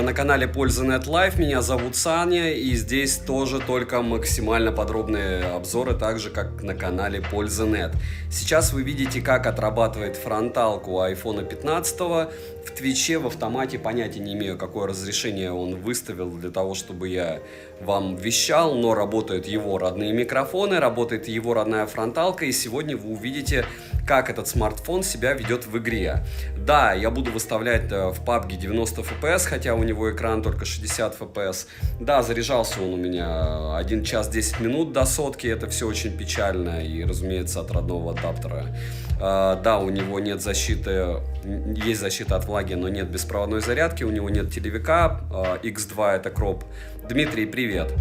на канале Польза.нет Live, меня зовут Саня, и здесь тоже только максимально подробные обзоры, так же как на канале Польза.нет. Сейчас вы видите, как отрабатывает фронталку iPhone 15. В Твиче, в автомате, понятия не имею, какое разрешение он выставил для того, чтобы я вам вещал, но работают его родные микрофоны, работает его родная фронталка, и сегодня вы увидите, как этот смартфон себя ведет в игре. Да, я буду выставлять в PUBG 90 FPS, хотя у него экран только 60 FPS. Да, заряжался он у меня 1 час 10 минут до сотки, это все очень печально, и, разумеется, от родного адаптера. Да, у него нет защиты, есть защита от влаги, но нет беспроводной зарядки, у него нет телевика, X2 это кроп. Дмитрий, привет!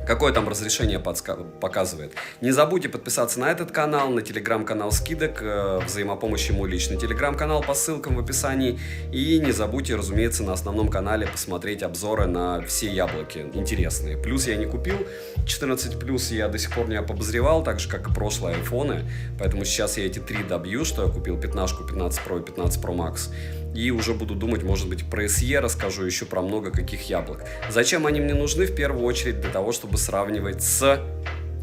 Какое там разрешение показывает? Не забудьте подписаться на этот канал, на телеграм-канал Скидок, взаимопомощи мой личный телеграм-канал по ссылкам в описании. И не забудьте, разумеется, на основном канале посмотреть обзоры на все яблоки интересные. Плюс я не купил, 14 плюс я до сих пор не обозревал, так же как и прошлые айфоны. Поэтому сейчас я эти 3 добью, что я купил 15, 15 Pro и 15 Pro Max. И уже буду думать, может быть, про SE расскажу, еще про много каких яблок. Зачем они мне нужны? В первую очередь для того, чтобы сравнивать с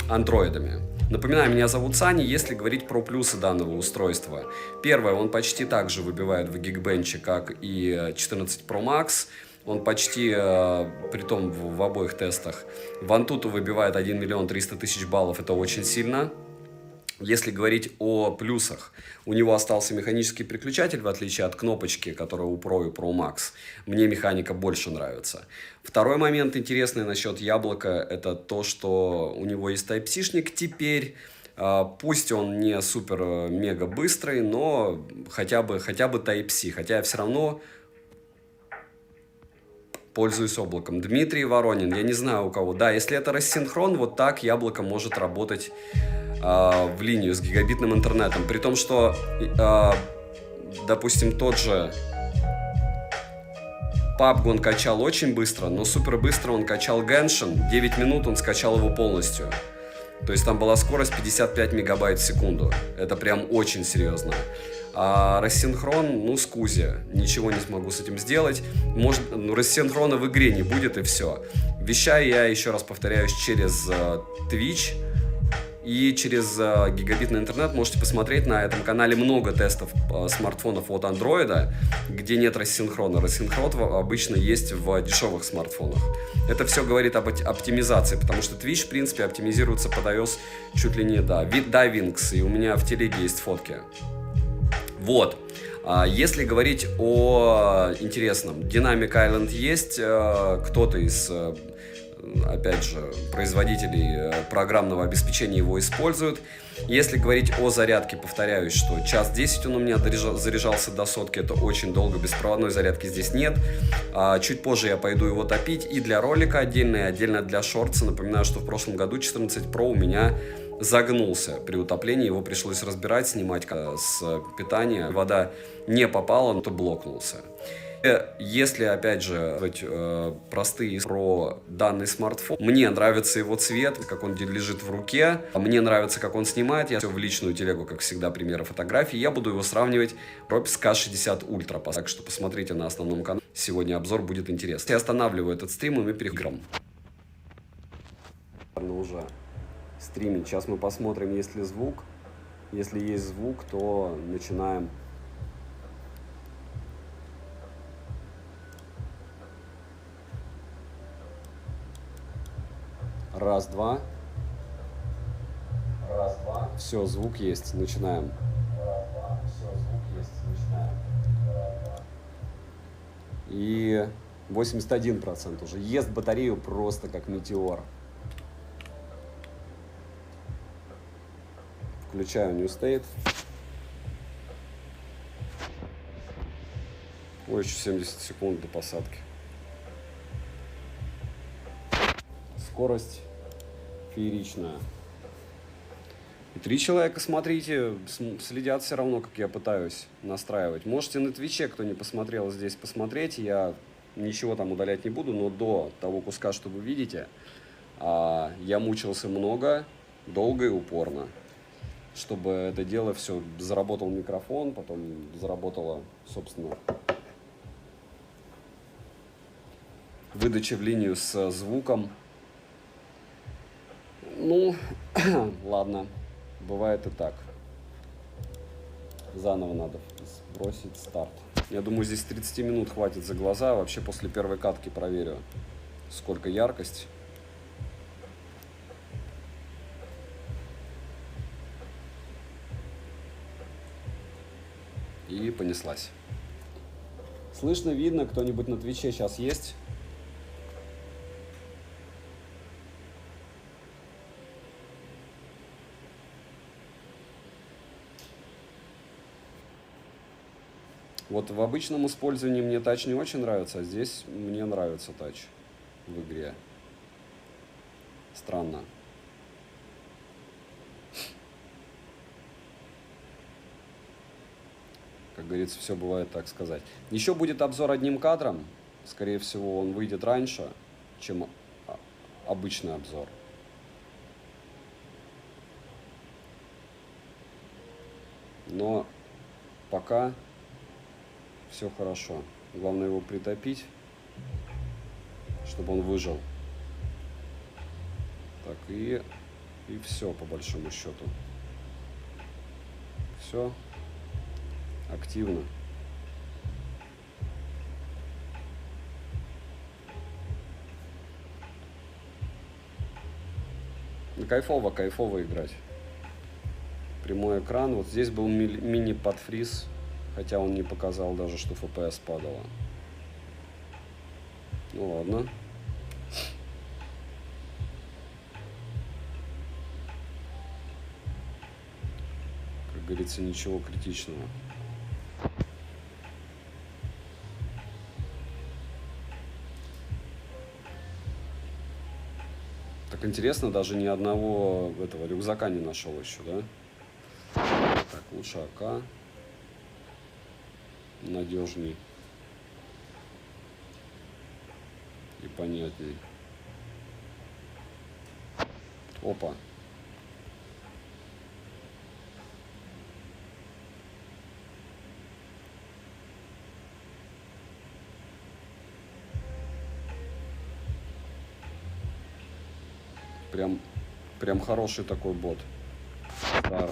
андроидами. Напоминаю, меня зовут Саня. Если говорить про плюсы данного устройства. Первое, он почти так же выбивает в Geekbench, как и 14 Pro Max. Он почти, притом в обоих тестах, в Antutu выбивает 1 300 000 баллов. Это очень сильно. Если говорить о плюсах, у него остался механический переключатель, в отличие от кнопочки, которая у Pro и Pro Max. Мне механика больше нравится. Второй момент интересный насчет яблока, это то, что у него есть Type-C-шник теперь. Пусть он не супер-мега быстрый, но хотя бы Type-C. Хотя я все равно пользуюсь облаком. Дмитрий Воронин, я не знаю у кого. Да, если это рассинхрон, вот так яблоко может работать в линию с гигабитным интернетом. При том, что, допустим, тот же PUBG он качал очень быстро, но супер быстро он качал Genshin. 9 минут он скачал его полностью. То есть там была скорость 55 мегабайт в секунду. Это прям очень серьезно. А рассинхрон, ну, скузи. Ничего не смогу с этим сделать. Может, рассинхрона в игре не будет, и все. Вещаю я, еще раз повторяюсь, через Twitch и через гигабитный интернет. Можете посмотреть на этом канале много тестов смартфонов от Android, где нет рассинхрона. Рассинхрон обычно есть в дешевых смартфонах. Это все говорит об оптимизации, потому что Twitch, в принципе, оптимизируется под iOS чуть ли не до Wingx, и у меня в телеге есть фотки. Вот. Если говорить о интересном, Dynamic Island есть, кто-то из, опять же, производителей программного обеспечения его использует. Если говорить о зарядке, повторяюсь, что час 10 он у меня заряжался до сотки, это очень долго, беспроводной зарядки здесь нет. Чуть позже я пойду его топить и для ролика отдельно, и отдельно для шортса. Напоминаю, что в прошлом году 14 Pro у меня загнулся при утоплении, его пришлось разбирать, снимать с питания. Вода не попала, но то блокнулся. Если, опять же, простые про данный смартфон, мне нравится его цвет, как он лежит в руке, мне нравится, как он снимает, я все в личную телегу, как всегда, примеры фотографий, я буду его сравнивать с K60 Ultra, так что посмотрите на основном канале, сегодня обзор будет интересный. Я останавливаю этот стрим, и мы переходим. Уже стримить, сейчас мы посмотрим, есть ли звук, если есть звук, то начинаем. Раз, два. Раз, два. Все, звук есть. Начинаем. Раз, два. Все, звук есть. Начинаем. Раз, два. И 81% уже. Ест батарею просто как метеор. Включаю New State. Ой, еще 70 секунд до посадки. Скорость фееричная. И 3 человека, смотрите, следят все равно, как я пытаюсь настраивать. Можете на Твиче, кто не посмотрел, здесь посмотреть. Я ничего там удалять не буду, но до того куска, что вы видите, я мучился много, долго и упорно, чтобы это дело все заработал микрофон, потом заработала, собственно, Выдача в линию с звуком. Ну, ладно, бывает и так. Заново надо сбросить старт. Я думаю, здесь 30 минут хватит за глаза. Вообще после первой катки проверю, сколько яркость. И понеслась. Слышно, видно, кто-нибудь на Твиче сейчас есть? Вот в обычном использовании мне тач не очень нравится, а здесь мне нравится тач в игре. Странно. Как говорится, все бывает, так сказать. Еще будет обзор одним кадром. Скорее всего, он выйдет раньше, чем обычный обзор. Но пока все хорошо. Главное его притопить, чтобы он выжил. Так, и все, по большому счету. Все активно. Кайфово играть. Прямой экран. Вот здесь был мини-подфриз, хотя он не показал даже, что FPS падало. Ну ладно. Как говорится, ничего критичного. Так интересно, даже ни одного этого рюкзака не нашел еще, да? Так, лучше АК. Надежней. И понятней. Опа. Прям хороший такой бот.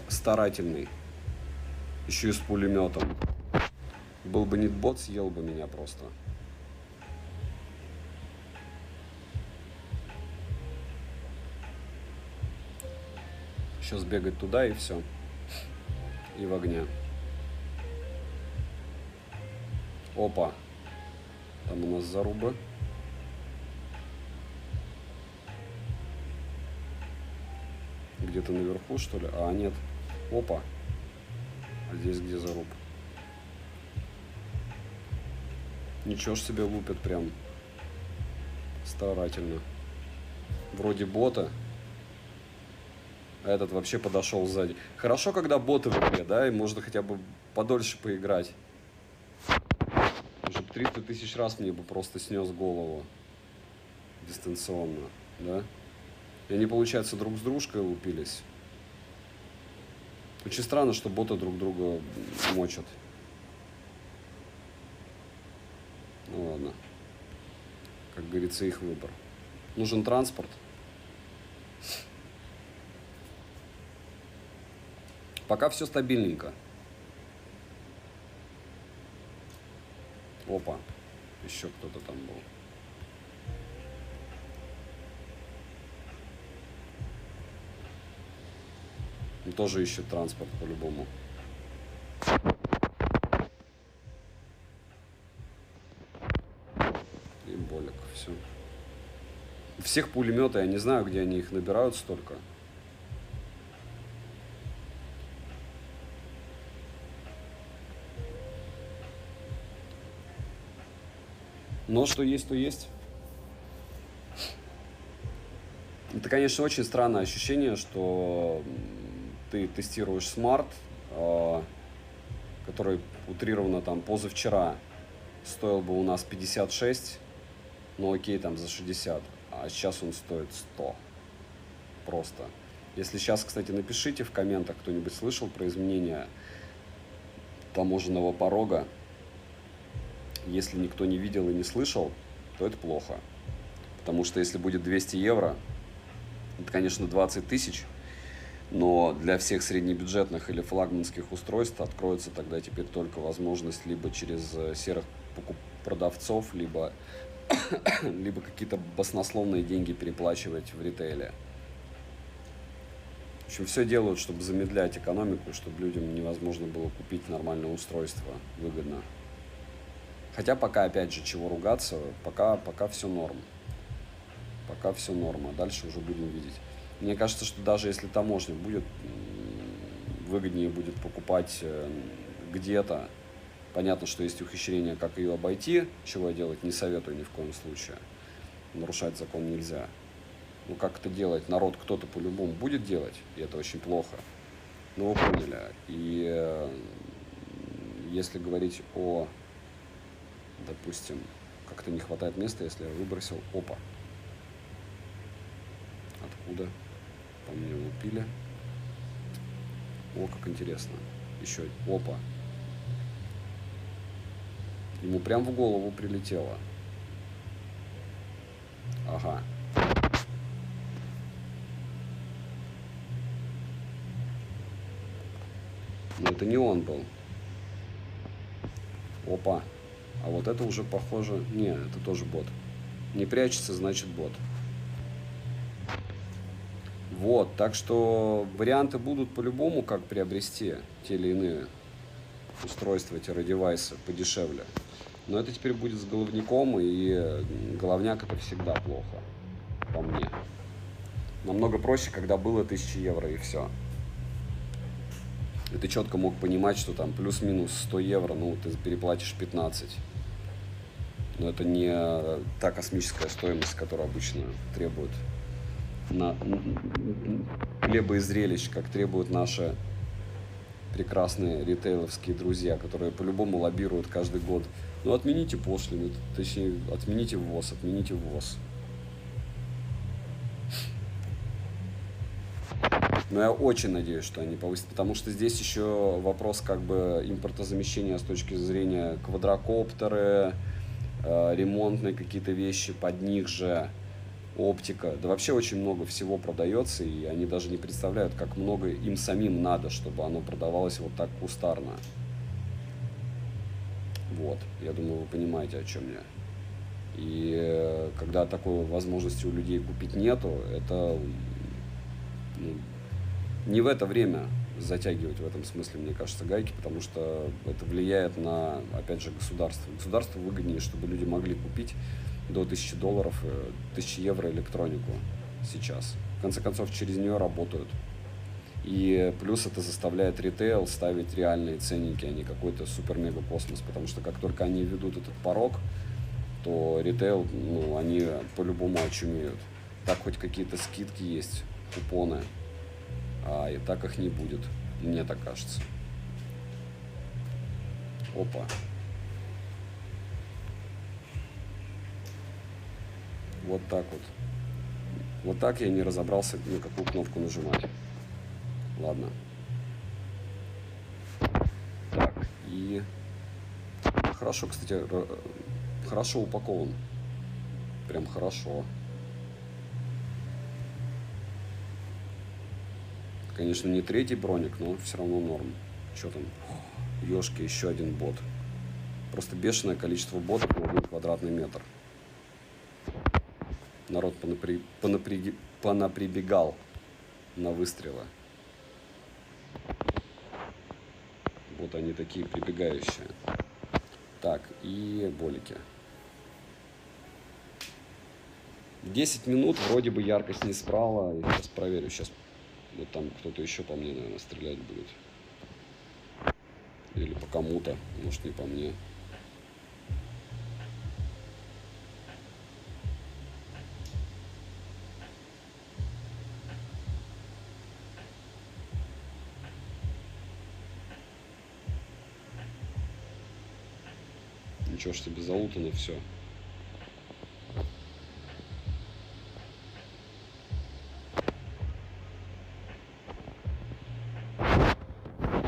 Старательный. Еще и с пулеметом. Был бы не бот, съел бы меня просто. Сейчас бегать туда и все. И в огне. Опа. Там у нас заруба. Где-то наверху, что ли? А, нет. Опа. А здесь где заруб? Ничего ж себе лупят прям старательно. Вроде бота. А этот вообще подошел сзади. Хорошо, когда боты в игре, да, и можно хотя бы подольше поиграть. Уже 300 тысяч раз мне бы просто снес голову. Дистанционно, да? И они, получается, друг с дружкой лупились. Очень странно, что боты друг друга мочат. Ну ладно. Как говорится, их выбор. Нужен транспорт. Пока все стабильненько. Опа. Еще кто-то там был. Он тоже ищет транспорт по-любому. И болик, все. У всех пулеметы, я не знаю, где они их набирают столько. Но что есть, то есть. Это, конечно, очень странное ощущение, что ты тестируешь смарт, который утрированно там позавчера стоил бы у нас 56, ну окей, там за 60, а сейчас он стоит 100. Просто. Если сейчас, кстати, напишите в комментах, кто-нибудь слышал про изменение таможенного порога. Если никто не видел и не слышал, то это плохо. Потому что если будет 200 евро, это, конечно, 20 тысяч, но для всех среднебюджетных или флагманских устройств откроется тогда теперь только возможность либо через серых продавцов, либо какие-то баснословные деньги переплачивать в ритейле. В общем, все делают, чтобы замедлять экономику, чтобы людям невозможно было купить нормальное устройство выгодно. Хотя пока, опять же, чего ругаться, пока все норм. Пока все норм, а дальше уже будем видеть. Мне кажется, что даже если таможня будет, выгоднее будет покупать где-то. Понятно, что есть ухищрение, как ее обойти, чего я делать не советую ни в коем случае. Нарушать закон нельзя. Ну, как это делать? Народ кто-то по-любому будет делать, и это очень плохо. Ну, вы поняли. И если говорить о, допустим, как-то не хватает места, если я выбросил, опа. Откуда? По мне лупили. О, как интересно. Еще, опа. Ему прям в голову прилетело. Ага. Но это не он был. Опа. А вот это уже похоже... Не, это тоже бот. Не прячется, значит бот. Вот, так что варианты будут по-любому, как приобрести те или иные устройства-девайсы подешевле. Но это теперь будет с головником, и головняк это всегда плохо, по мне. Намного проще, когда было 1000 евро и все. И ты четко мог понимать, что там плюс-минус 100 евро, ну ты переплатишь 15. Но это не та космическая стоимость, которую обычно требуют на хлеба и зрелищ, как требуют наши прекрасные ритейловские друзья, которые по-любому лоббируют каждый год. Ну, отмените пошлины, точнее, отмените ввоз. Но я очень надеюсь, что они повысят, потому что здесь еще вопрос как бы импортозамещения с точки зрения квадрокоптеры, ремонтные какие-то вещи, под них же оптика. Да вообще очень много всего продается, и они даже не представляют, как много им самим надо, чтобы оно продавалось вот так кустарно. Вот, я думаю, вы понимаете, о чем я. И когда такой возможности у людей купить нету, это не в это время затягивать в этом смысле, мне кажется, гайки, потому что это влияет на, опять же, государство. Государству выгоднее, чтобы люди могли купить до $1000, 1000 евро электронику сейчас. В конце концов, через нее работают. И плюс это заставляет ритейл ставить реальные ценники, а не какой-то супер-мега-космос. Потому что как только они ведут этот порог, то ритейл, они по-любому очумеют. Так хоть какие-то скидки есть, купоны, а и так их не будет. Мне так кажется. Опа. Вот так вот. Вот так я не разобрался, на какую кнопку нажимать. Ладно. Так, и... Хорошо, кстати, хорошо упакован. Прям хорошо. Конечно, не третий броник, но все равно норм. Что там? Ёшки, еще один бот. Просто бешеное количество ботов на 1 квадратный метр. Народ понаприбегал на выстрелы. Вот они такие прибегающие. Так, и болики. 10 минут, вроде бы яркость не спрала. Сейчас проверю, сейчас вот там кто-то еще по мне, наверное, стрелять будет. Или по кому-то, может, не по мне. Ничего ж себе, залутано все.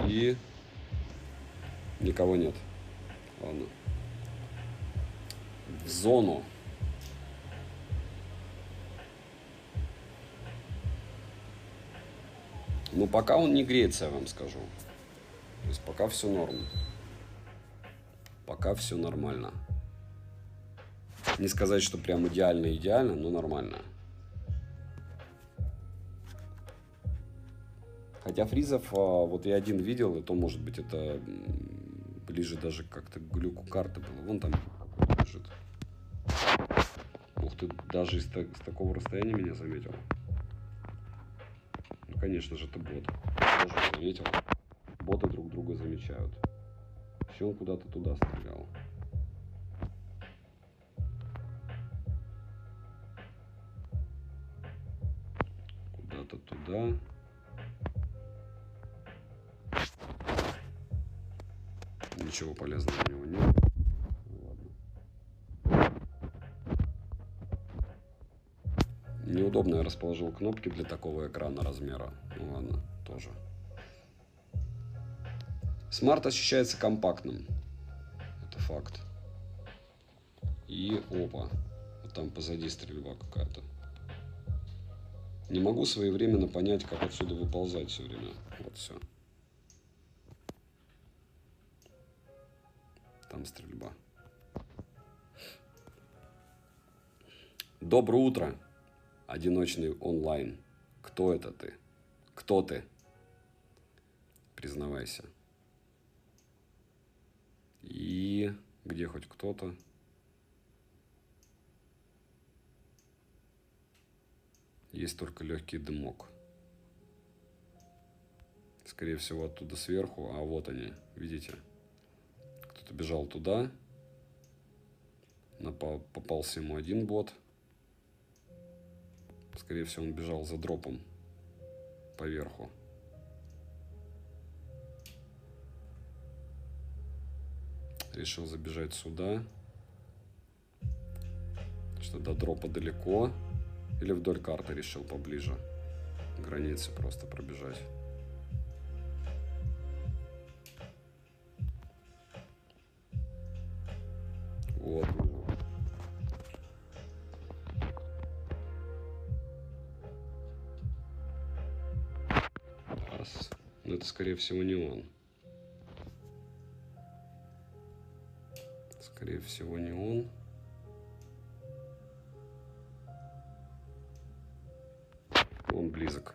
И никого нет. Ладно. В зону. Но пока он не греется, я вам скажу. То есть пока все норм. Пока все нормально. Не сказать, что прям идеально, но нормально. Хотя фризов вот я один видел, и то, может быть, это ближе даже как-то к глюку карты было. Вон там лежит. Ух ты, даже с такого расстояния меня заметил. Ну, конечно же, это бот. Тоже заметил. Боты друг друга замечают. Все, он куда-то туда стрелял. Куда-то туда. Ничего полезного у него нет. Ладно. Неудобно я расположил кнопки для такого экрана размера. Ну ладно, тоже. Смарт ощущается компактным. Это факт. И опа. Вот там позади стрельба какая-то. Не могу своевременно понять, как отсюда выползать все время. Вот все. Там стрельба. Доброе утро. Одиночный онлайн. Кто это ты? Кто ты? Признавайся. И где хоть кто-то? Есть только легкий дымок. Скорее всего, оттуда сверху. А вот они, видите? Кто-то бежал туда. Попался ему один бот. Скорее всего, он бежал за дропом поверху. Решил забежать сюда. Что до дропа далеко. Или вдоль карты решил поближе. Границы просто пробежать. Вот. Раз. Но это, скорее всего, не он. Скорее всего, не он. Он близок.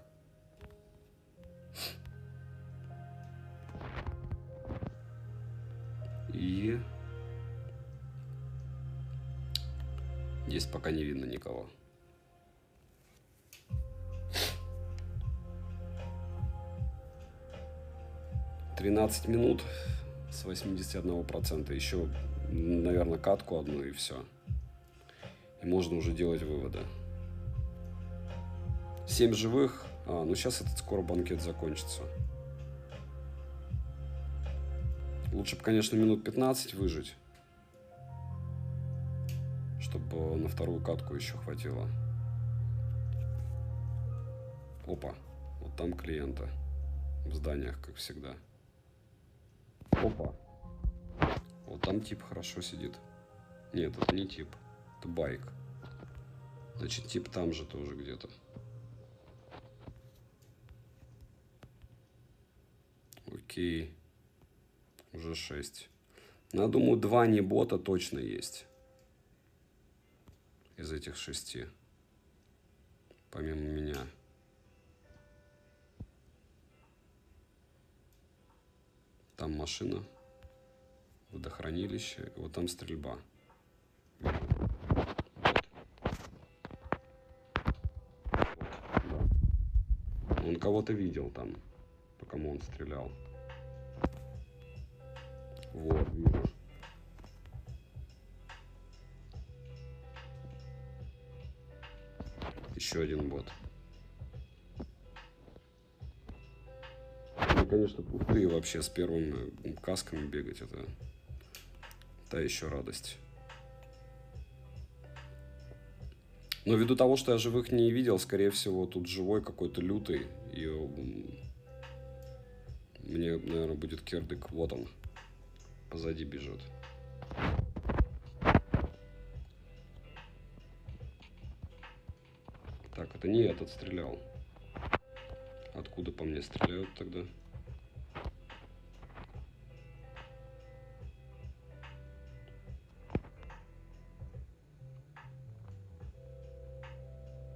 И здесь пока не видно никого. «13 минут с 81%. Еще, наверное, катку одну и все. И можно уже делать выводы. 7 живых. Ну сейчас этот скоро банкет закончится. Лучше бы, конечно, минут 15 выжить. Чтобы на вторую катку еще хватило. Опа. Вот там клиенты. В зданиях, как всегда. Опа. Вот там тип хорошо сидит. Нет, это не тип. Это байк. Значит, тип там же тоже где-то. Окей. Уже 6. Ну, я думаю, 2 не бота точно есть. Из этих 6. Помимо меня. Там машина. Водохранилище. И вот там стрельба. Вот. Да. Он кого-то видел там, по кому он стрелял. Вот, вижу. Еще один бот. Ну, конечно, пустые вообще с первыми касками бегать, это та еще радость. Но ввиду того, что я живых не видел, скорее всего, тут живой какой-то лютый. И мне, наверное, будет кирдык. Вот он. Позади бежит. Так, это не этот стрелял. Откуда по мне стреляют тогда?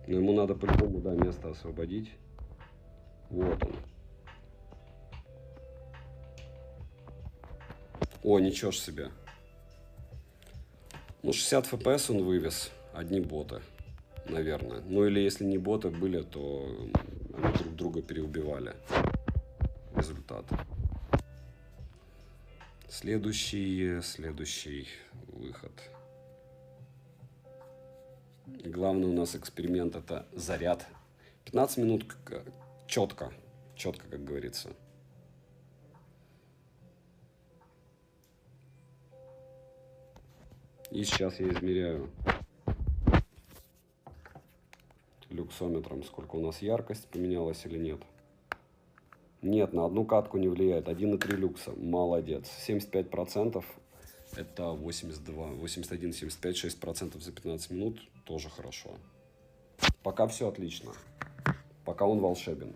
Но ему надо по-любому, да, место освободить. Вот он. О, ничего ж себе. Ну, 60 FPS он вывез. Одни боты, наверное. Ну, или если не боты были, то они друг друга переубивали. Результат. Следующий выход. И главный у нас эксперимент — это заряд. 15 минут четко, как говорится. И сейчас я измеряю люксометром, сколько у нас яркость поменялась или нет. Нет, на одну катку не влияет. 1,3 люкса. Молодец. 75%. Это 82, 81, 75, 6% за 15 минут. Тоже хорошо. Пока все отлично. Пока он волшебен.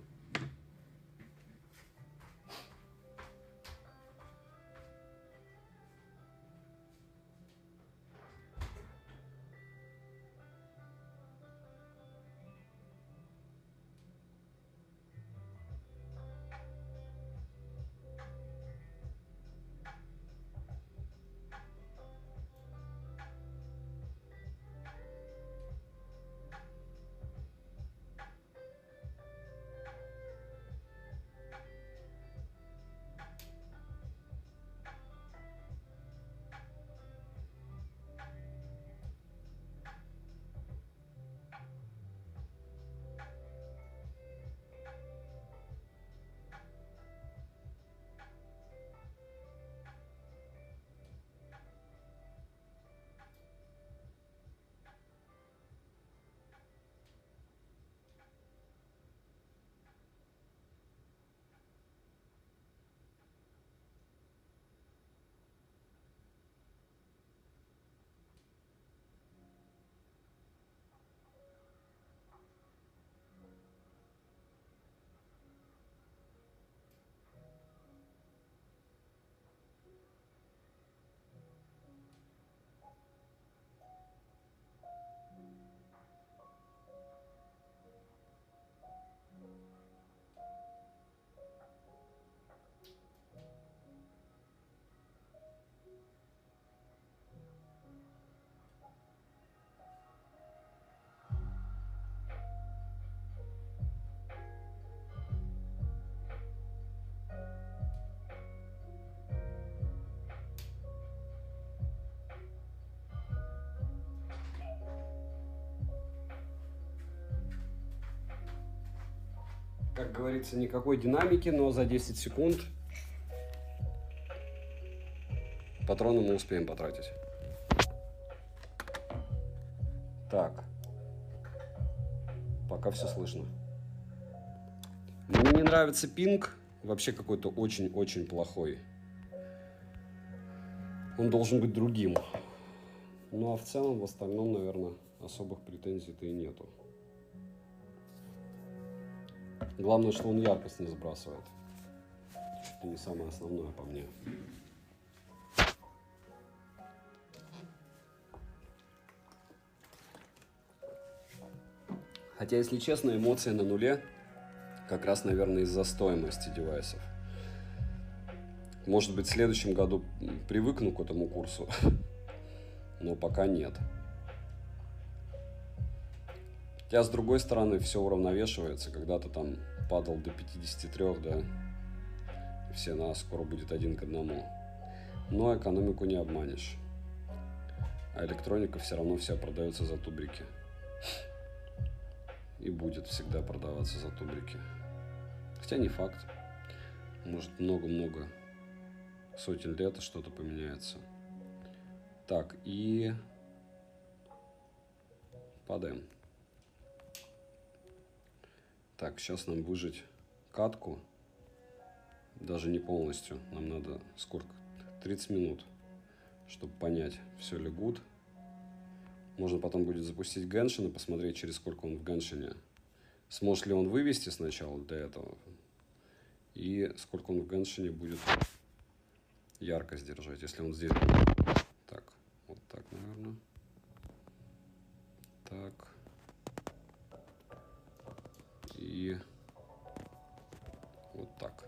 Как говорится, никакой динамики, но за 10 секунд патроны мы успеем потратить. Так. Пока все слышно. Мне не нравится пинг. Вообще какой-то очень-очень плохой. Он должен быть другим. Ну а в целом, в остальном, наверное, особых претензий-то и нету. Главное, что он яркость не сбрасывает. Чуть ли не самое основное по мне. Хотя, если честно, эмоции на нуле. Как раз, наверное, из-за стоимости девайсов. Может быть, в следующем году привыкну к этому курсу. Но пока нет. Хотя, с другой стороны, все уравновешивается. Когда-то там падал до 53, да. Все на скоро будет 1:1. Но экономику не обманешь. А электроника все равно вся продается за тубрики. И будет всегда продаваться за тубрики. Хотя не факт. Может, много-много сотен лет что-то поменяется. Так, и падаем. Так, сейчас нам выжать катку. Даже не полностью. Нам надо сколько? 30 минут, чтобы понять, все ли good. Можно потом будет запустить Genshin и посмотреть, через сколько он в Genshin Сможет ли он вывести сначала для этого? И сколько он в Геншине будет яркость держать, если он здесь будет. Так, вот так, наверное. Так. И вот так.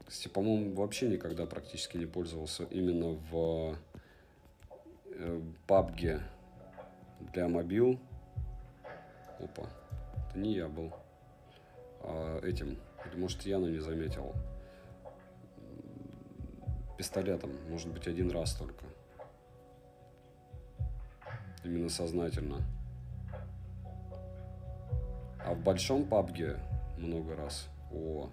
Кстати, по-моему, вообще никогда практически не пользовался именно в PUBG для мобил. Опа, это не я был. Этим, или может Яну не заметил, пистолетом, может быть, один раз только. Именно сознательно. А в большом PUBG много раз. О.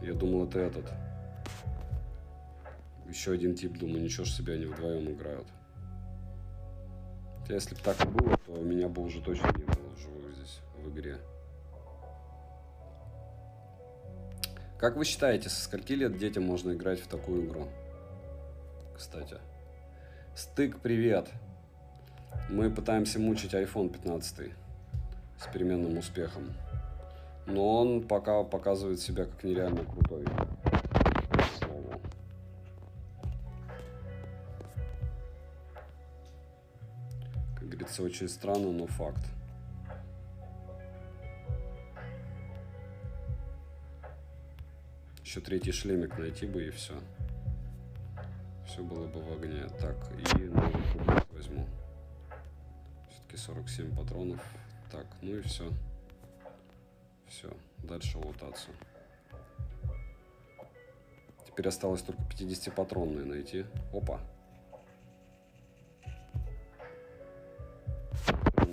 Я думал, это этот. Еще один тип, думаю, ничего ж себе, они вдвоем играют. Хотя, если бы так и было, то меня бы уже точно не было в живых здесь, в игре. Как вы считаете, со скольки лет детям можно играть в такую игру? Кстати. Стык, привет. Мы пытаемся мучить iPhone 15 с переменным успехом. Но он пока показывает себя как нереально крутой. К слову. Как говорится, очень странно, но факт. Еще третий шлемик найти бы и все. Все было бы в огне. Так, и новый возьму. Все-таки 47 патронов. Так, ну и все. Все, дальше лутаться. Теперь осталось только 50-патронные найти. Опа.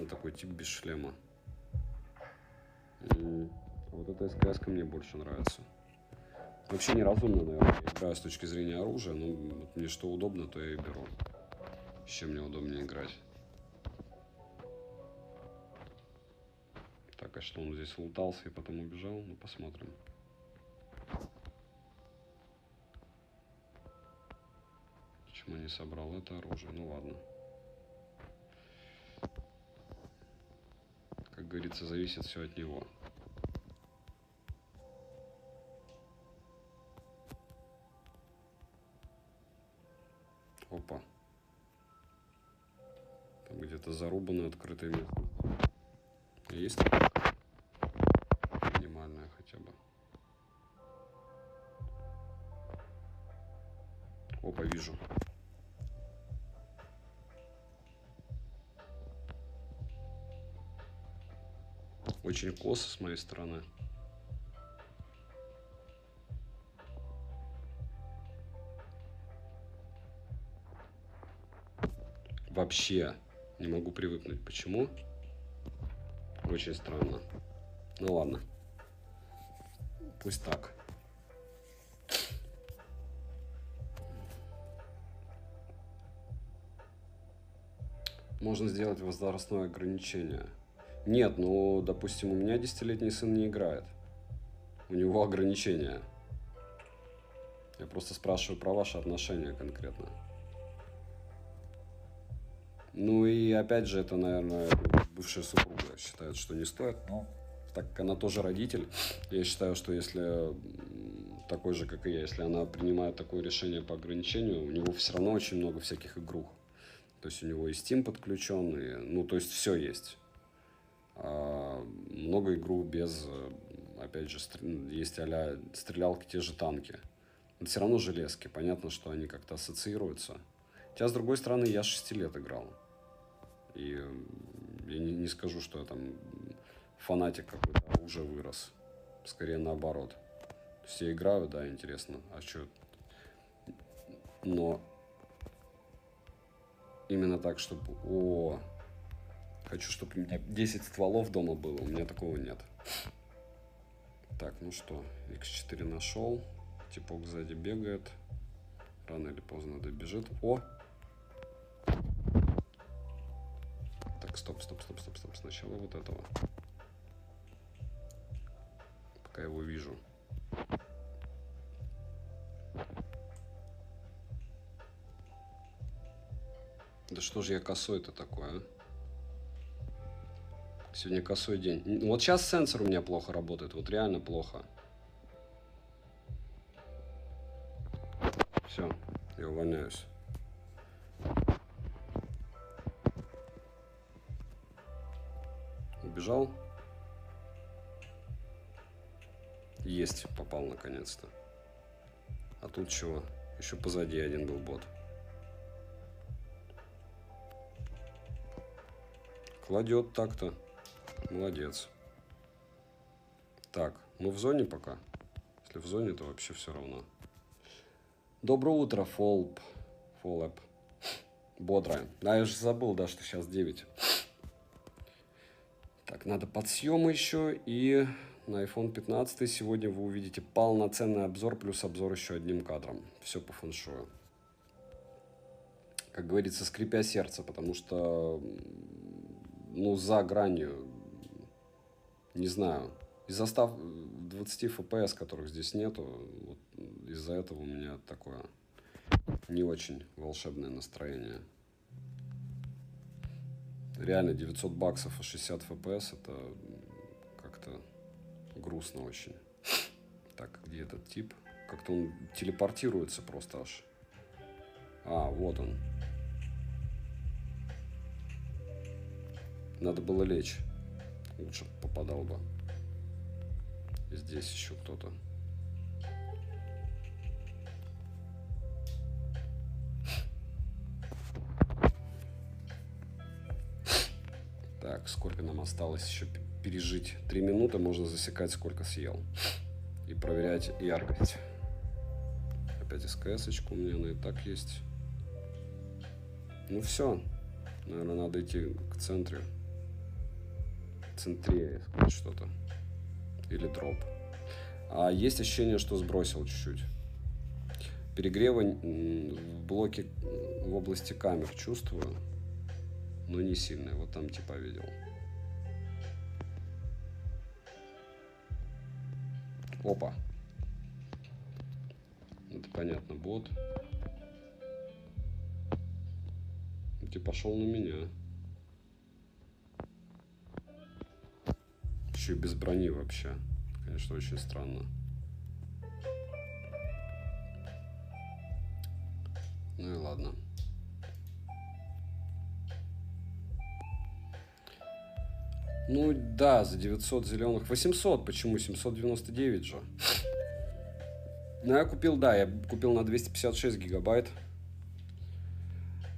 Такой тип без шлема. Вот эта СКС-ка мне больше нравится. Вообще неразумно, наверное, я играю с точки зрения оружия, но вот мне что удобно, то я и беру. С чем мне удобнее играть. Так, а что он здесь лутался и потом убежал? Ну, посмотрим. Почему не собрал это оружие? Ну, ладно. Как говорится, зависит все от него. Опа. Там где-то зарубано открытое место. Есть минимальная хотя бы. Опа, вижу. Очень косо с моей стороны. Вообще не могу привыкнуть. Почему? Очень странно. Ну ладно. Пусть так. Можно сделать возрастное ограничение. Нет, ну, допустим, у меня 10-летний сын не играет. У него ограничения. Я просто спрашиваю про ваши отношения конкретно. Ну и опять же, это, наверное, бывшая супруга считает, что не стоит. Но так как она тоже родитель, я считаю, что если такой же, как и я, если она принимает такое решение по ограничению, у него все равно очень много всяких игрух. То есть у него и Steam подключен, и, ну, то есть все есть. Много игру без, опять же, есть а-ля стрелялки, те же танки. Но все равно железки, понятно, что они как-то ассоциируются. Хотя, с другой стороны, я 6 лет играл. И я не скажу, что я там фанатик какой-то, а уже вырос. Скорее наоборот. Все играют, да, интересно. А что? Но именно так, чтобы... Хочу, чтобы у меня 10 стволов дома было. У меня такого нет. Так, ну что, X4 нашел. Типок сзади бегает. Рано или поздно добежит. О! Так, стоп. Сначала вот этого. Пока его вижу. Да что же я косой-то такой, а? Сегодня косой день. Вот сейчас сенсор у меня плохо работает. Вот реально плохо. Все, я увольняюсь. Убежал. Есть, попал наконец-то. А тут чего? Еще позади один был бот. Кладет так-то. Молодец. Так, мы в зоне пока. Если в зоне, то вообще все равно. Доброе утро, Фоллэп. Бодрая. Да, я же забыл, да, что сейчас 9. Так, надо подсъемы еще. И на iPhone 15 сегодня вы увидите полноценный обзор, плюс обзор еще одним кадром. Все по фэншую. Как говорится, скрипя сердце, потому что, ну, за гранью, не знаю, из-за 20 FPS, которых здесь нету, вот из-за этого у меня такое не очень волшебное настроение. Реально, 900 баксов и 60 FPS, это как-то грустно очень. Так, где этот тип? Как-то он телепортируется просто аж. А, вот он. Надо было лечь. Лучше попадал бы. Здесь еще кто-то. Так, сколько нам осталось еще пережить? 3 минуты, можно засекать, сколько съел. И проверять яркость. Опять СКС-очка у меня, она и так есть. Ну все. Наверное, надо идти к центре. Центре сказать что-то. Или дроп. А есть ощущение, что сбросил чуть-чуть. Перегрева в блоке в области камер чувствую. Но не сильный. Вот там типа видел. Опа. Это понятно, бот. Ты пошел на меня. Еще и без брони вообще. Конечно, очень странно. Ну и ладно. Ну да, за 900 зеленых. 800, почему? 799 же. Ну я купил, да, я купил на 256 гигабайт.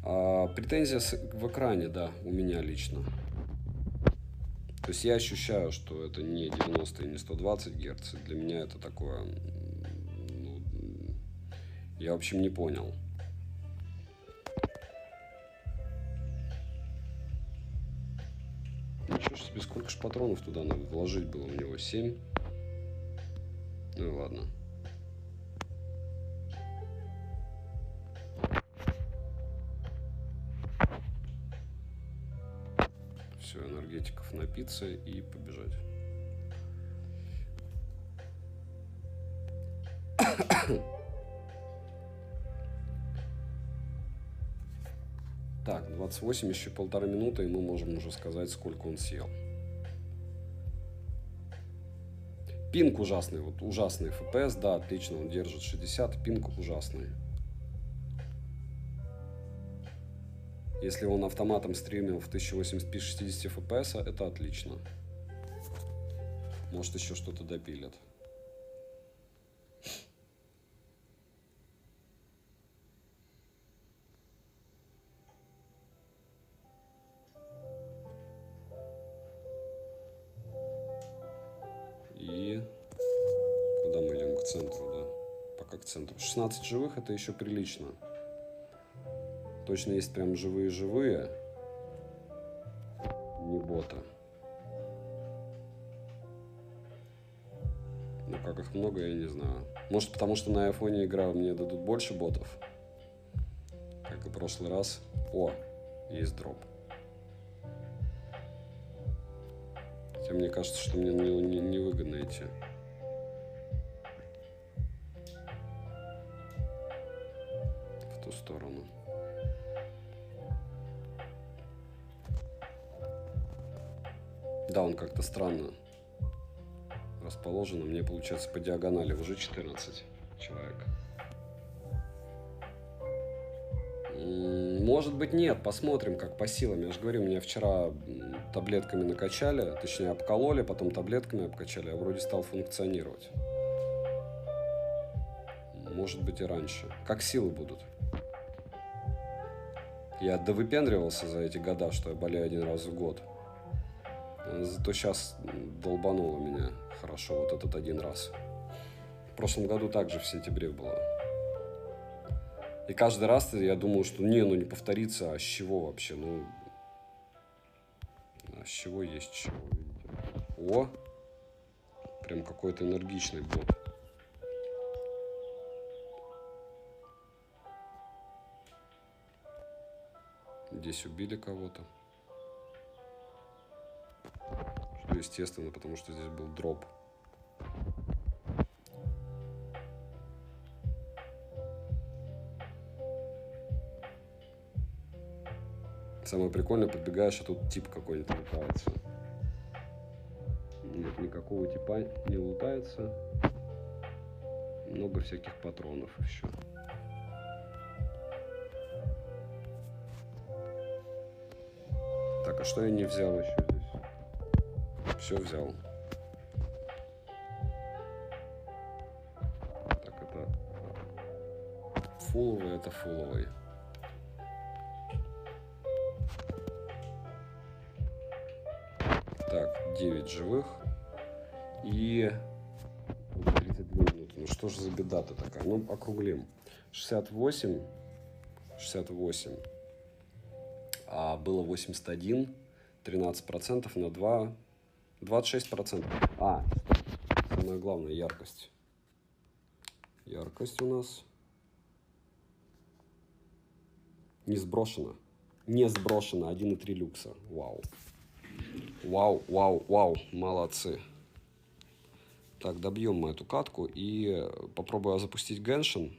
Претензия в экране, да, у меня лично. То есть я ощущаю, что это не 90 и не 120 Гц. Для меня это такое... Ну, я, в общем, не понял. Ничего себе, сколько ж патронов туда надо вложить было? У него 7. Ну и ладно. Все, энергетиков напиться и побежать. Так, 28, еще 1,5 минуты, и мы можем уже сказать, сколько он съел. Пинг ужасный, вот ужасный FPS, да, отлично, он держит 60, пинг ужасный. Если он автоматом стримил в 1080p 60 FPS, это отлично. Может, еще что-то допилят. И куда мы идем? К центру, да? Пока к центру. 16 живых, это еще прилично. Точно есть прям живые-живые. Не бота. Но как их много, я не знаю. Может, потому что на айфоне играю, мне дадут больше ботов. Как и в прошлый раз. О, есть дроп. Хотя мне кажется, что мне не выгодно идти. В ту сторону. Да, он как-то странно расположен. Мне получается по диагонали уже 14 человек. Может быть, нет, посмотрим, как по силам. Я же говорю, меня вчера таблетками накачали, точнее обкололи, потом таблетками обкачали, я вроде стал функционировать. Может быть, и раньше. Как силы будут? Я довыпендривался за эти года, что я болею один раз в год. Зато сейчас долбануло меня хорошо вот этот один раз. В прошлом году также в сентябре было. И каждый раз я думаю, что не повторится, а с чего вообще? А с чего есть чего, видите? О! Прям какой-то энергичный бот. Здесь убили кого-то. Что естественно, потому что здесь был дроп. Самое прикольное, подбегаешь, а тут тип какой-нибудь лутается. Нет, никакого типа не лутается. Много всяких патронов еще. Так, а что я не взял еще здесь? Все взял. Так, это фуловый, это фуловый. Так, 9 живых и 32 минуты. Ну что же за беда-то такая? Ну, округлим. 68. А было 81. 13% на 2. 26%. Самое главное, яркость. Яркость у нас не сброшена. Не сброшена. 1,3 люкса. Вау. Вау, молодцы. Так, добьем мы эту катку и попробую запустить Genshin.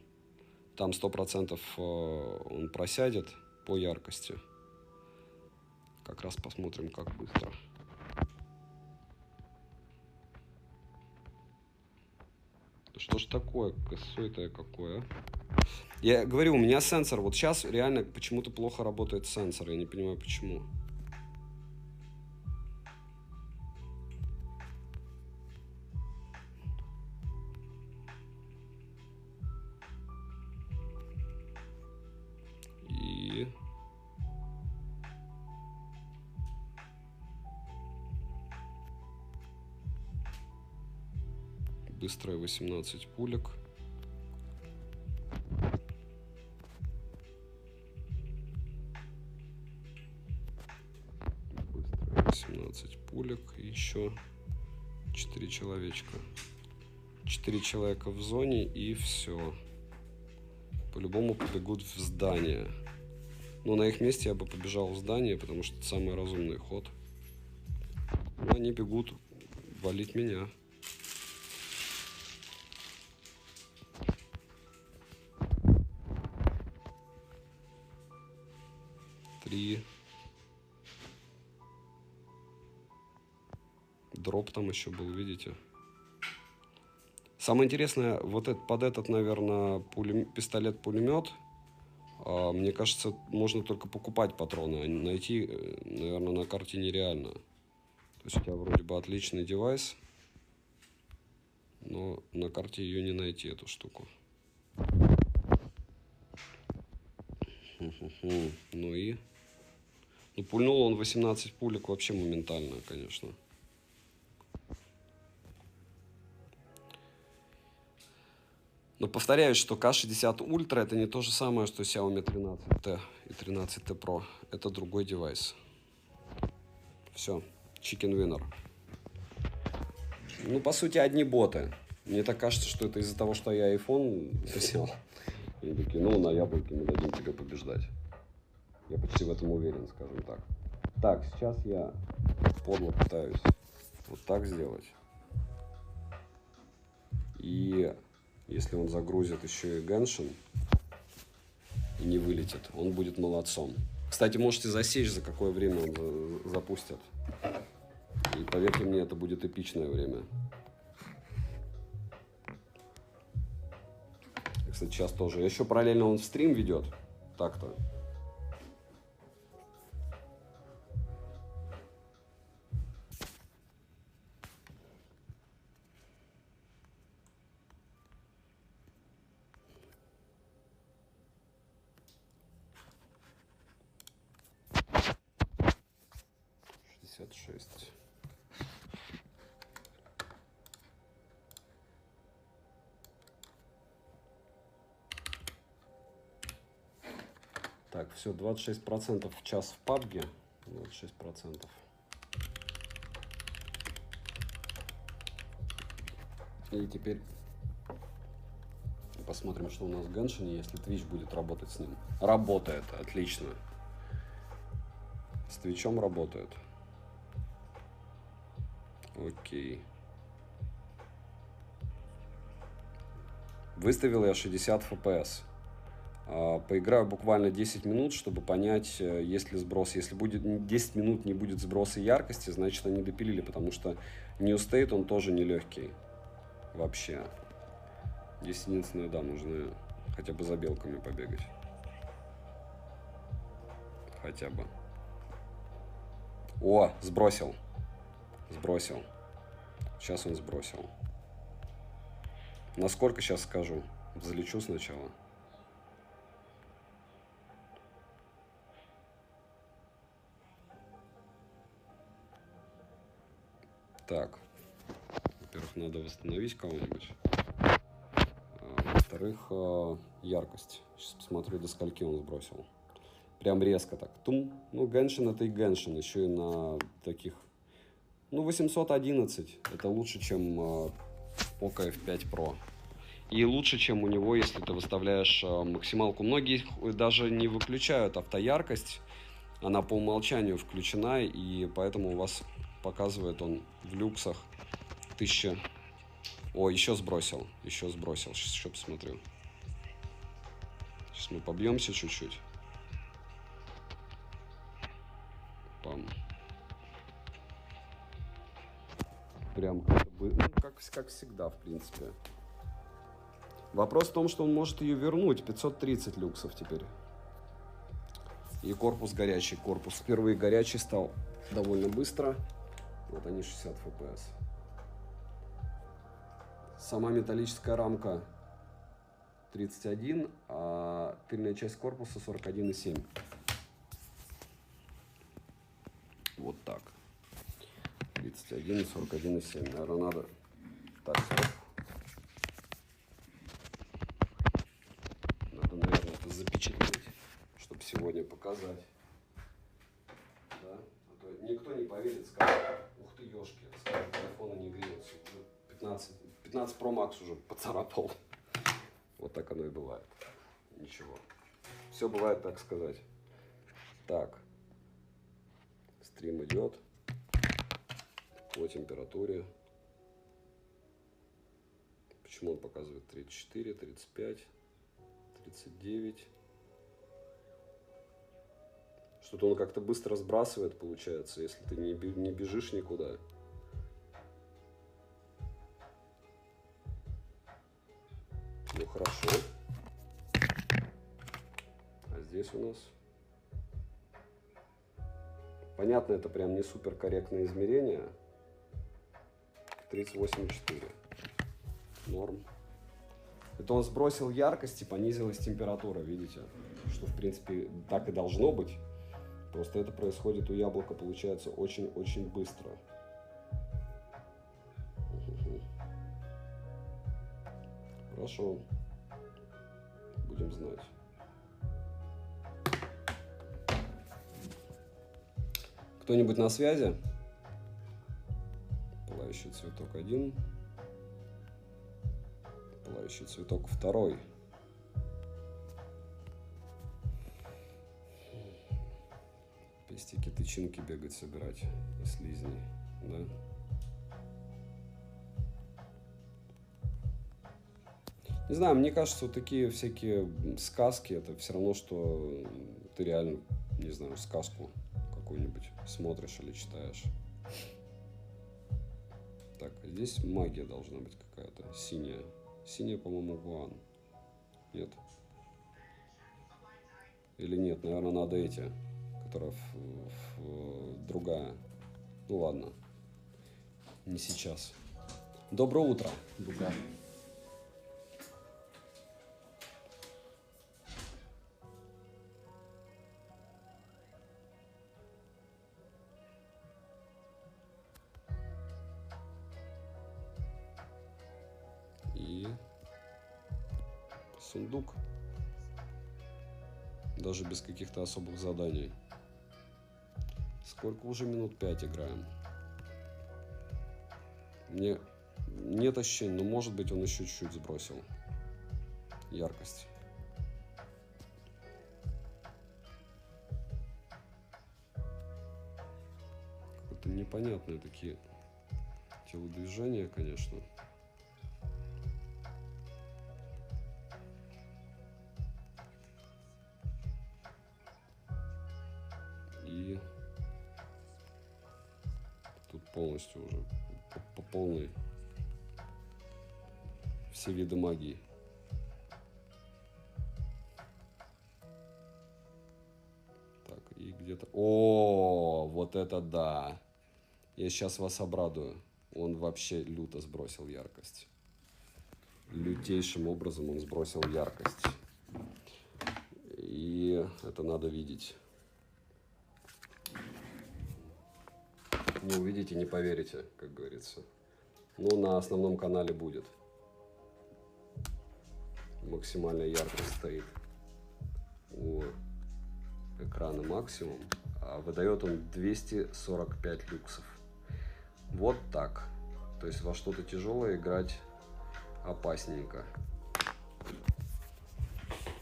Там 100% он просядет по яркости. Как раз посмотрим, как быстро. Что ж такое? Косое-то какое? Я говорю, у меня сенсор. Вот сейчас реально почему-то плохо работает сенсор. Я не понимаю, почему. Быстрая 18 пулек. Быстрая 18 пулек. И еще 4 человечка. 4 человека в зоне и все. По-любому побегут в здание. Но на их месте я бы побежал в здание, потому что это самый разумный ход. Но они бегут валить меня. Дроп там еще был, видите? Самое интересное, вот под этот, наверное, пистолет-пулемет, мне кажется, можно только покупать патроны, а найти, наверное, на карте нереально. То есть у тебя вроде бы отличный девайс, но на карте ее не найти, эту штуку. Ну, пульнул он 18 пулек вообще моментально, конечно. Но повторяюсь, что К60 Ultra это не то же самое, что Xiaomi 13T и 13T Pro. Это другой девайс. Все, chicken winner. Ну, по сути, одни боты. Мне так кажется, что это из-за того, что я iPhone взял. И такие, ну, на яблоке мы дадим тебе побеждать. Я почти в этом уверен, скажем так. Так, сейчас я подло пытаюсь вот так сделать. И если он загрузит еще и Genshin и не вылетит, он будет молодцом. Кстати, можете засечь, за какое время он запустит. И поверьте мне, это будет эпичное время. Кстати, сейчас тоже. Еще параллельно он стрим ведет. Так-то. Шесть. Так, все, 26% в час в PUBG. 26%. И теперь посмотрим, что у нас в Геншине, если Twitch будет работать с ним. Работает, отлично. С Твичом работает. Окей. Выставил я 60 FPS. Поиграю буквально 10 минут, чтобы понять, есть ли сброс. Если будет 10 минут не будет сброса яркости, значит они допилили, потому что New State он тоже нелегкий. Вообще. Здесь единственное, да, нужно хотя бы за белками побегать. Хотя бы. О, сбросил. Сбросил. Сейчас он сбросил. Насколько сейчас скажу? Залечу сначала. Так. Во-первых, надо восстановить кого-нибудь. Во-вторых, яркость. Сейчас посмотрю, до скольки он сбросил. Прям резко так. Тум. Ну, Геншин это и Геншин. Еще и на таких... Ну, 811. Это лучше, чем Poco F5 Pro. И лучше, чем у него, если ты выставляешь максималку. Многие даже не выключают автояркость. Она по умолчанию включена. И поэтому у вас показывает он в люксах 1000... О, еще сбросил. Еще сбросил. Сейчас еще посмотрю. Сейчас мы побьемся чуть-чуть. Пам. Прям как всегда, в принципе. Вопрос в том, что он может ее вернуть. 530 люксов теперь. И корпус горячий. Корпус впервые горячий стал довольно быстро. Вот они 60 FPS. Сама металлическая рамка 31, а тыльная часть корпуса 41,7. Вот так. 31 и 41,7. Наверное, надо... Так, стоп. Надо, наверное, это запечатлеть, чтобы сегодня показать. Да? А то никто не поверит, скажет, ух ты, ёшки, скажет, телефон не греется. Уже 15 Pro Max уже поцарапал. Вот так оно и бывает. Ничего. Все бывает, так сказать. Так. Стрим идет. По температуре. Почему он показывает 34, 35, 39? Что-то он как-то быстро сбрасывает, получается, если ты не бежишь никуда. Ну хорошо. А здесь у нас... Понятно, это прям не супер корректное измерение. 38,4. Норм. Это он сбросил яркость и понизилась температура, видите? Что, в принципе, так и должно быть. Просто это происходит у яблока, получается, очень-очень быстро. Хорошо. Будем знать. Кто-нибудь на связи? Пылающий цветок 1. Пылающий цветок 2. Пестики, тычинки бегать, собирать и слизни, да? Не знаю, мне кажется, вот такие всякие сказки, это все равно, что ты реально, не знаю, сказку какую-нибудь смотришь или читаешь. Так, здесь магия должна быть какая-то. Синяя. Синяя, по-моему, Гуан. Нет. Или нет, наверное, надо эти, которая другая. Ну ладно. Не сейчас. Доброе утро, Дуга. И сундук. Даже без каких-то особых заданий. Сколько уже минут 5 играем? Мне нет ощущения, но может быть он еще чуть-чуть сбросил яркость. Какое-то непонятные такие телодвижения, конечно. И тут полностью уже по полной все виды магии. Так, и где-то... О, вот это да! Я сейчас вас обрадую. Он вообще люто сбросил яркость. Лютейшим образом он сбросил яркость. И это надо видеть. Не увидите, не поверите, как говорится. Но на основном канале будет. Максимальная яркость стоит у экрана максимум. А выдает он 245 люксов. Вот так. То есть во что-то тяжелое играть опасненько.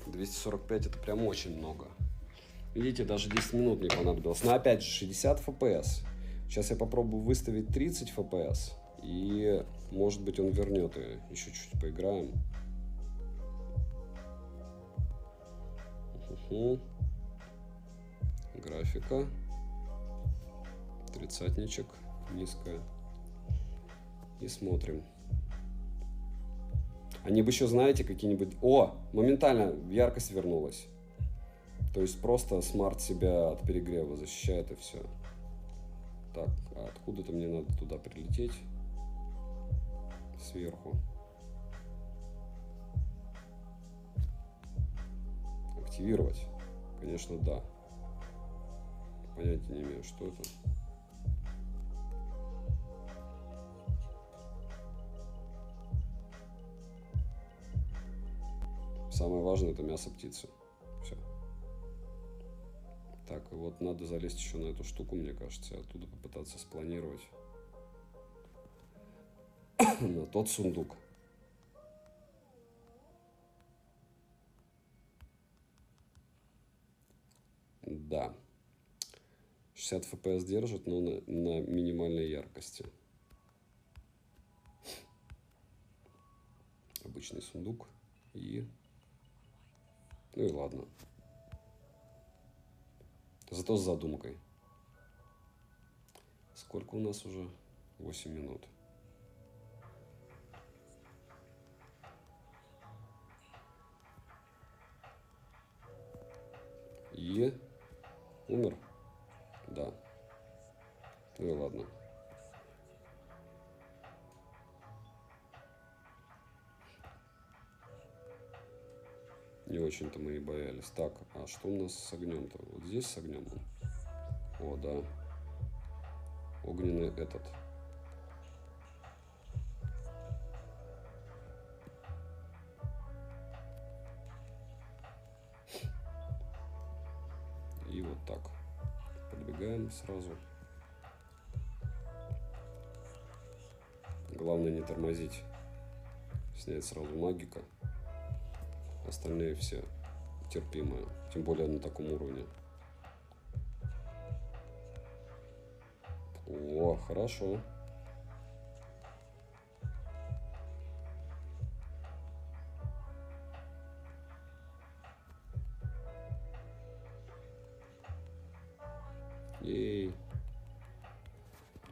245 это прям очень много. Видите, даже 10 минут не понадобилось. Но опять же 60 FPS. Сейчас я попробую выставить 30 FPS. И может быть он вернет ее. Еще чуть поиграем. Графика. Тридцатничек. Низкая. И смотрим. Они бы еще, знаете, какие-нибудь... О! Моментально яркость вернулась. То есть просто смарт себя от перегрева защищает и все. Так, а откуда-то мне надо туда прилететь. Сверху. Активировать? Конечно, да. Понятия не имею, что это. Самое важное — это мясо птицы. Все. Так, и вот надо залезть еще на эту штуку, мне кажется, и оттуда попытаться спланировать на тот сундук. Да. 60 FPS держит, но на минимальной яркости. Обычный сундук. И... Ну и ладно. Зато с задумкой. Сколько у нас уже? 8 минут. И... Умер? Да. Ну и ладно. Не очень-то мы и боялись. Так, а что у нас с огнем-то? Вот здесь с огнем? О, да. Огненный этот. И вот так. Подбегаем сразу. Главное не тормозить. Снять сразу магика. Остальные все терпимые. Тем более на таком уровне. О, хорошо. Ей.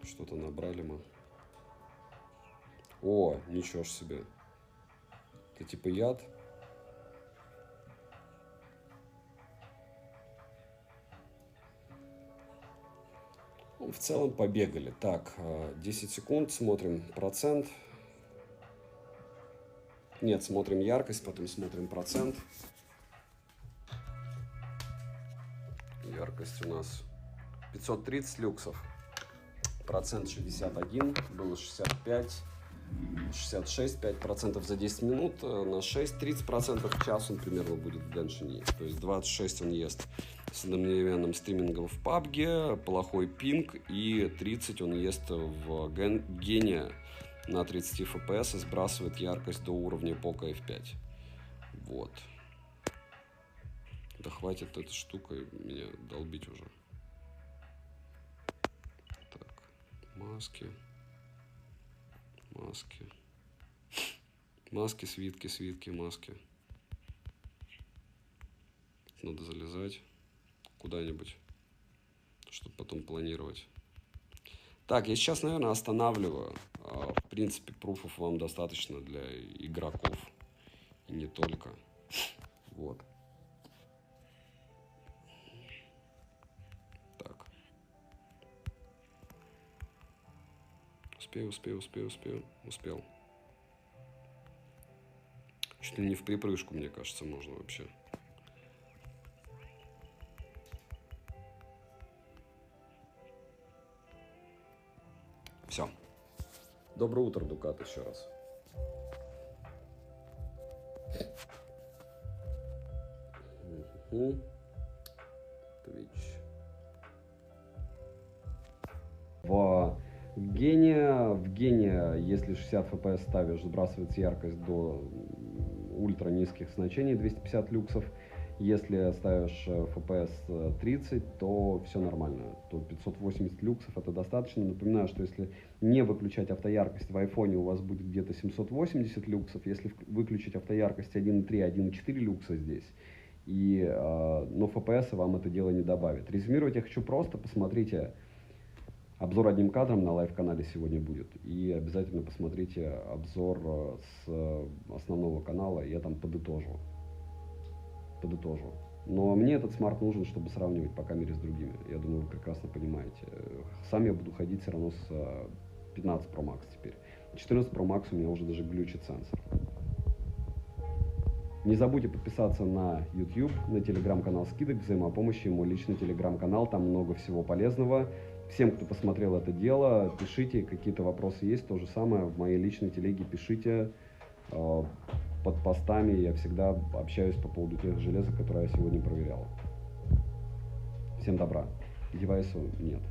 Что-то набрали мы. О, ничего ж себе. Это типа яд. Ну, в целом побегали. Так, 10 секунд, смотрим процент. Нет, смотрим яркость, потом смотрим процент. Яркость у нас 530 люксов. Процент 61, было 65, 66, 5% за 10 минут, на 6, 30% в час он примерно будет в Геншине. То есть 26 он ест с одновременным стримингом в PUBG, плохой пинг, и 30 он ест в Гене на 30 FPS и сбрасывает яркость до уровня Poco F5. Вот. Да хватит этой штукой меня долбить уже. Так, маски. Маски. Маски, свитки, маски. Надо залезать куда-нибудь, чтобы потом планировать. Так, я сейчас, наверное, останавливаю. В принципе, пруфов вам достаточно для игроков. И не только. Вот. Так. Успел. Чуть ли не в припрыжку, мне кажется, можно вообще. Все. Доброе утро, Дукат, еще раз. Twitch. В Гене, если 60 FPS ставишь, сбрасывается яркость до ультра низких значений, 250 люксов. Если ставишь FPS 30, то все нормально. То 580 люксов это достаточно. Напоминаю, что если не выключать автояркость в айфоне, у вас будет где-то 780 люксов. Если выключить автояркость 1.3, 1.4 люкса здесь, но FPS вам это дело не добавит. Резюмировать я хочу просто. Посмотрите обзор одним кадром на лайв-канале сегодня будет. И обязательно посмотрите обзор с основного канала, я там подытожу. Но мне этот смарт нужен, чтобы сравнивать по камере с другими. Я думаю, вы прекрасно понимаете. Сам я буду ходить все равно с 15 Pro Max теперь. 14 Pro Max у меня уже даже глючит сенсор. Не забудьте подписаться на YouTube, на телеграм-канал Скидок Взаимопомощи, мой личный телеграм-канал, там много всего полезного. Всем, кто посмотрел это дело, пишите, какие-то вопросы есть, то же самое в моей личной телеге пишите. Под постами я всегда общаюсь по поводу тех железок, которые я сегодня проверял. Всем добра. Девайсу нет.